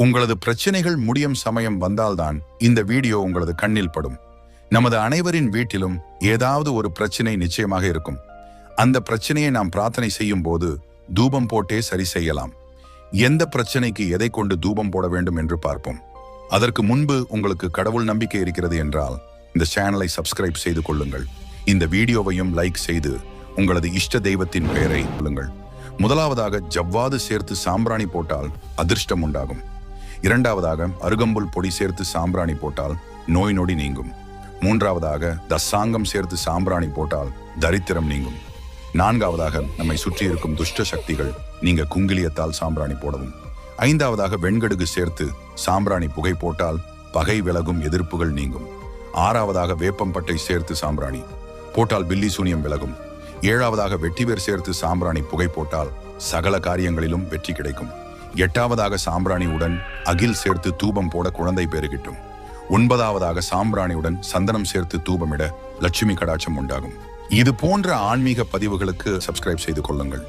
உங்களது பிரச்சனைகள் முடியும் சமயம் வந்தால்தான் இந்த வீடியோ உங்களது கண்ணில் படும். நமது அனைவரின் வீட்டிலும் ஏதாவது ஒரு பிரச்சனை நிச்சயமாக இருக்கும். அந்த பிரச்சனையை நாம் பிரார்த்தனை செய்யும் போது தூபம் போட்டே சரி செய்யலாம். எந்த பிரச்சனைக்கு எதை கொண்டு தூபம் போட வேண்டும் என்று பார்ப்போம். அதற்கு முன்பு உங்களுக்கு கடவுள் நம்பிக்கை இருக்கிறது என்றால் இந்த சேனலை சப்ஸ்கிரைப் செய்து கொள்ளுங்கள். இந்த வீடியோவையும் லைக் செய்து உங்களது இஷ்ட தெய்வத்தின் பெயரை சொல்லுங்கள். முதலாவதாக ஜவ்வாது சேர்த்து சாம்பிராணி போட்டால் அதிர்ஷ்டம் உண்டாகும். இரண்டாவதாக அருகம்புல் பொடி சேர்த்து சாம்பிராணி போட்டால் நோய் நொடி நீங்கும். மூன்றாவதாக தசாங்கம் சேர்த்து சாம்பிராணி போட்டால் தரித்திரம் நீங்கும். நான்காவதாக நம்மை சுற்றி இருக்கும் துஷ்ட சக்திகள் நீங்க குங்கிலியத்தால் சாம்பிராணி போடவும். ஐந்தாவதாக வெண்கடுகு சேர்த்து சாம்பிராணி புகை போட்டால் பகை விலகும், எதிர்ப்புகள் நீங்கும். ஆறாவதாக வேப்பம்பட்டை சேர்த்து சாம்பிராணி போட்டால் பில்லி சூனியம் விலகும். ஏழாவதாக வெட்டிவேர் சேர்த்து சாம்பிராணி புகை போட்டால் சகல காரியங்களிலும் வெற்றி கிடைக்கும். எட்டாவதாக சாம்பிராணியுடன் அகில் சேர்த்து தூபம் போட குழந்தை பேறு கிட்டும். ஒன்பதாவதாக சாம்பிராணியுடன் சந்தனம் சேர்த்து தூபமிட லட்சுமி கடாட்சம் உண்டாகும். இது போன்ற ஆன்மீக பதிவுகளுக்கு சப்ஸ்கிரைப் செய்து கொள்ளுங்கள்.